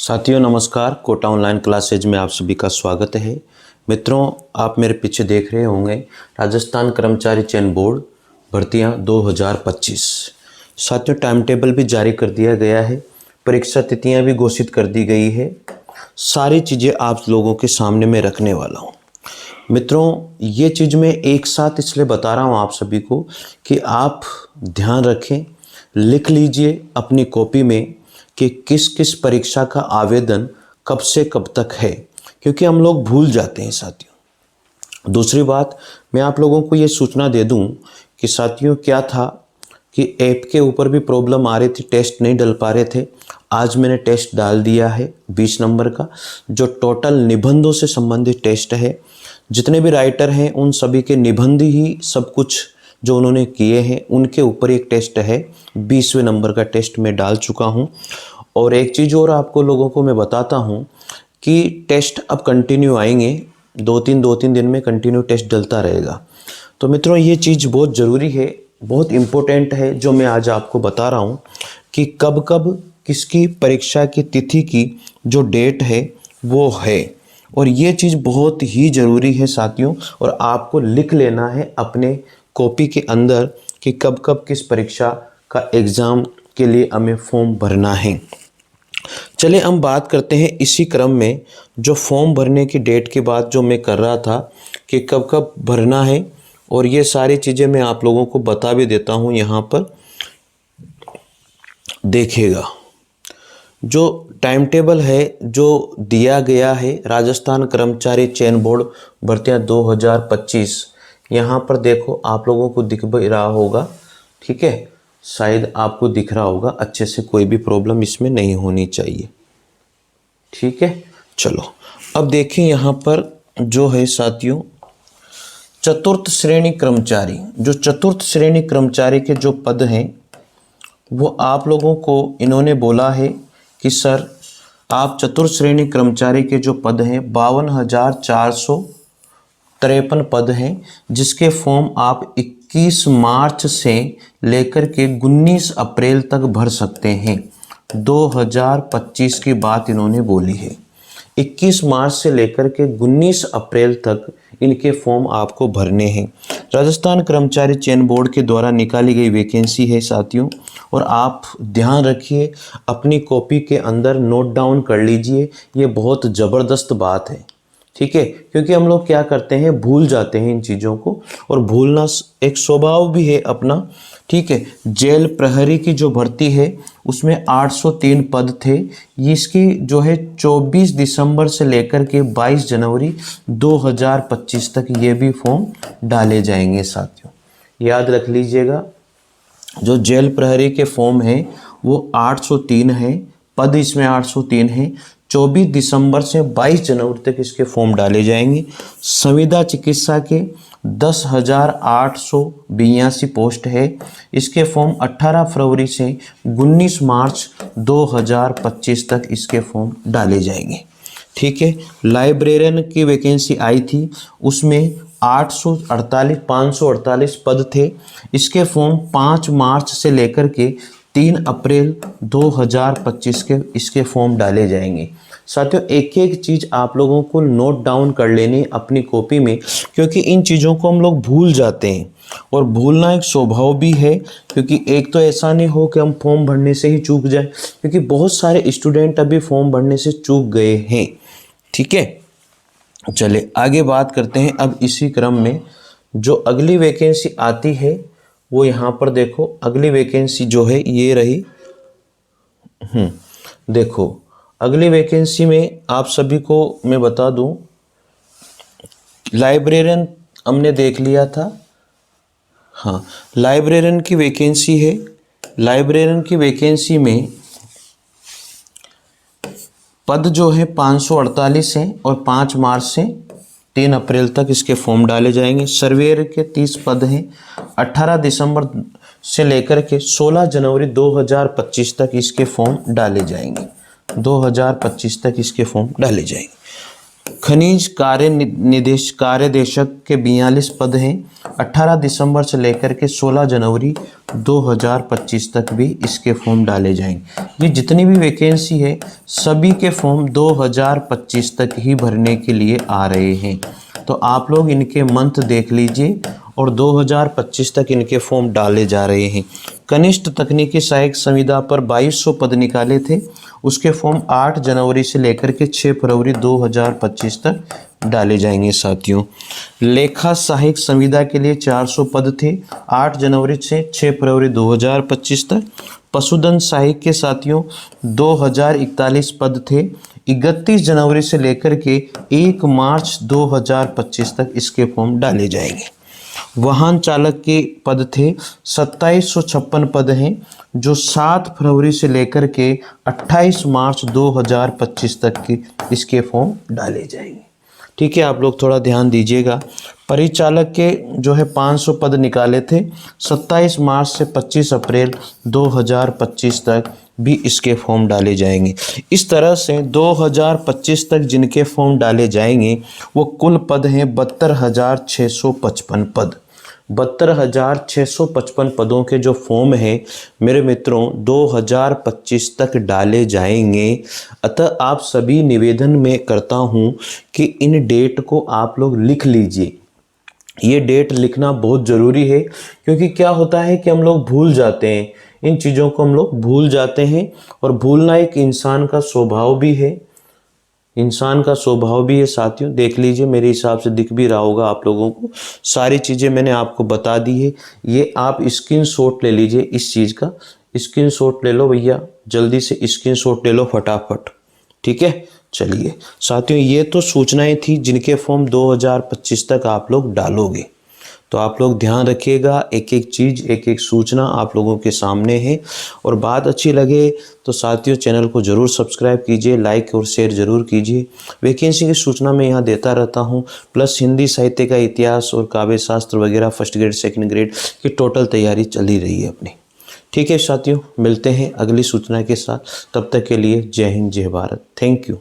साथियों नमस्कार। Kota online classes में आप सभी का स्वागत है। मित्रों, आप मेरे पीछे देख रहे होंगे राजस्थान कर्मचारी चयन बोर्ड भर्तियां 2025। साथियों टाइम टेबल भी जारी कर दिया गया है, परीक्षा तिथियां भी घोषित कर दी गई है। सारी चीज़ें आप लोगों के सामने में रखने वाला हूँ। मित्रों, ये चीज़ मैं एक साथ इसलिए बता रहा हूँ आप सभी को कि आप ध्यान रखें, लिख लीजिए अपनी कॉपी में कि किस किस परीक्षा का आवेदन कब से कब तक है, क्योंकि हम लोग भूल जाते हैं साथियों। दूसरी बात, मैं आप लोगों को ये सूचना दे दूं कि साथियों क्या था कि ऐप के ऊपर भी प्रॉब्लम आ रही थी, टेस्ट नहीं डल पा रहे थे। आज मैंने टेस्ट डाल दिया है 20 नंबर का, जो टोटल निबंधों से संबंधित टेस्ट है। जितने भी राइटर हैं उन सभी के निबंध ही सब कुछ जो उन्होंने किए हैं उनके ऊपर एक टेस्ट है। 20वें नंबर का टेस्ट मैं डाल चुका हूं। और एक चीज़ और आपको लोगों को मैं बताता हूं कि टेस्ट अब कंटिन्यू आएंगे, दो तीन दिन में कंटिन्यू टेस्ट डलता रहेगा। तो मित्रों, ये चीज़ बहुत ज़रूरी है, बहुत इम्पोर्टेंट है जो मैं आज आपको बता रहा हूँ कि कब कब किसकी परीक्षा की तिथि की जो डेट है वो है। और ये चीज़ बहुत ही ज़रूरी है साथियों, और आपको लिख लेना है अपने कॉपी के अंदर कि कब कब किस परीक्षा का एग्ज़ाम के लिए हमें फॉर्म भरना है। चलिए हम बात करते हैं इसी क्रम में जो फॉर्म भरने की डेट के बाद जो मैं कर रहा था कि कब कब भरना है, और ये सारी चीज़ें मैं आप लोगों को बता भी देता हूँ। यहाँ पर देखिएगा, जो टाइम टेबल है जो दिया गया है राजस्थान कर्मचारी चयन बोर्ड भर्तियां 2025, यहाँ पर देखो आप लोगों को दिख भी रहा होगा, ठीक है, शायद आपको दिख रहा होगा अच्छे से, कोई भी प्रॉब्लम इसमें नहीं होनी चाहिए, ठीक है। चलो अब देखिए यहाँ पर जो है साथियों, चतुर्थ श्रेणी कर्मचारी, जो चतुर्थ श्रेणी कर्मचारी के जो पद हैं वो आप लोगों को इन्होंने बोला है कि सर आप चतुर्थ श्रेणी कर्मचारी के जो पद हैं 52,453 पद हैं, जिसके फॉर्म आप 21 मार्च से लेकर के 19 अप्रैल तक भर सकते हैं। 2025 की बात इन्होंने बोली है। 21 मार्च से लेकर के 19 अप्रैल तक इनके फॉर्म आपको भरने हैं। राजस्थान कर्मचारी चयन बोर्ड के द्वारा निकाली गई वैकेंसी है साथियों, और आप ध्यान रखिए, अपनी कॉपी के अंदर नोट डाउन कर लीजिए। ये बहुत ज़बरदस्त बात है, ठीक है, क्योंकि हम लोग क्या करते हैं, भूल जाते हैं इन चीज़ों को, और भूलना एक स्वभाव भी है अपना, ठीक है। जेल प्रहरी की जो भर्ती है उसमें 803 पद थे। इसकी जो है 24 दिसंबर से लेकर के 22 जनवरी 2025 तक ये भी फॉर्म डाले जाएंगे साथियों, याद रख लीजिएगा। जो जेल प्रहरी के फॉर्म हैं वो 803 हैं, पद इसमें 803 हैं। 24 दिसंबर से 22 जनवरी तक इसके फॉर्म डाले जाएंगे। संविदा चिकित्सा के 10,882 पोस्ट है, इसके फॉर्म 18 फरवरी से 19 मार्च 2025 तक इसके फॉर्म डाले जाएंगे, ठीक है। लाइब्रेरियन की वैकेंसी आई थी, उसमें 548 पद थे, इसके फॉर्म 5 मार्च से लेकर के 3 अप्रैल 2025 के इसके फॉर्म डाले जाएंगे। साथियों एक एक चीज़ आप लोगों को नोट डाउन कर लेनी अपनी कॉपी में, क्योंकि इन चीज़ों को हम लोग भूल जाते हैं, और भूलना एक स्वभाव भी है, क्योंकि एक तो ऐसा नहीं हो कि हम फॉर्म भरने से ही चूक जाए, क्योंकि बहुत सारे स्टूडेंट अभी फॉर्म भरने से चूक गए हैं, ठीक है। चले आगे बात करते हैं। अब इसी क्रम में जो अगली वैकेंसी आती है वो यहाँ पर देखो, अगली वैकेंसी जो है ये रही। देखो अगली वैकेंसी में आप सभी को मैं बता दूं, लाइब्रेरियन हमने देख लिया था, हाँ लाइब्रेरियन की वैकेंसी है। लाइब्रेरियन की वैकेंसी में पद जो है 548 हैं, और 5 मार्च से 3 अप्रैल तक इसके फॉर्म डाले जाएंगे। सर्वेयर के 30 पद हैं, 18 दिसंबर से लेकर के 16 जनवरी 2025 तक इसके फॉर्म डाले जाएंगे। 2025 तक इसके फॉर्म डाले जाएंगे। खनिज कार्यदेशक के 42 पद हैं। 18 दिसंबर से लेकर के 16 जनवरी 2025 तक भी इसके फॉर्म डाले जाएंगे। ये जितनी भी वैकेंसी है सभी के फॉर्म 2025 तक ही भरने के लिए आ रहे हैं। तो आप लोग इनके मंथ देख लीजिए और 2025 तक इनके फॉर्म डाले जा रहे हैं। कनिष्ठ तकनीकी सहायक संविदा पर 2200 पद निकाले थे, उसके फॉर्म 8 जनवरी से लेकर के 6 फरवरी 2025 तक डाले जाएंगे साथियों। लेखा सहायक संविदा के लिए 400 पद थे, 8 जनवरी से 6 फरवरी 2025 तक। पशुधन सहायक के साथियों 2041 पद थे, 31 जनवरी से लेकर के 1 मार्च 2025 तक इसके फॉर्म डाले जाएंगे। वाहन चालक के पद थे 2756 पद हैं, जो 7 फरवरी से लेकर के 28 मार्च 2025 तक के इसके फॉर्म डाले जाएंगे। ठीक है, आप लोग थोड़ा ध्यान दीजिएगा। परिचालक के जो है 500 पद निकाले थे, 27 मार्च से 25 अप्रैल 2025 तक भी इसके फॉर्म डाले जाएंगे। इस तरह से 2025 तक जिनके फॉर्म डाले जाएंगे वो कुल पद हैं 72,655 पद। 72,655 पदों के जो फॉर्म हैं मेरे मित्रों 2025 तक डाले जाएंगे। अतः आप सभी निवेदन में करता हूं कि इन डेट को आप लोग लिख लीजिए। ये डेट लिखना बहुत ज़रूरी है, क्योंकि क्या होता है कि हम लोग भूल जाते हैं, इन चीज़ों को हम लोग भूल जाते हैं। और भूलना एक इंसान का स्वभाव भी है, साथियों। देख लीजिए, मेरे हिसाब से दिख भी रहा होगा आप लोगों को, सारी चीज़ें मैंने आपको बता दी है। ये आप स्क्रीनशॉट ले लीजिए, इस चीज़ का स्क्रीनशॉट ले लो भैया, जल्दी से स्क्रीनशॉट ले लो फटाफट। ठीक है, चलिए साथियों, ये तो सूचनाएं थी जिनके फॉर्म 2025 तक आप लोग डालोगे। तो आप लोग ध्यान रखिएगा, एक एक चीज़, एक एक सूचना आप लोगों के सामने है। और बात अच्छी लगे तो साथियों चैनल को ज़रूर सब्सक्राइब कीजिए, लाइक और शेयर ज़रूर कीजिए। वैकेंसी की सूचना मैं यहाँ देता रहता हूँ, प्लस हिंदी साहित्य का इतिहास और काव्य शास्त्र वगैरह फर्स्ट ग्रेड सेकंड ग्रेड की टोटल तैयारी चली रही है अपनी। ठीक है साथियों, मिलते हैं अगली सूचना के साथ, तब तक के लिए जय हिंद जय भारत। Thank you.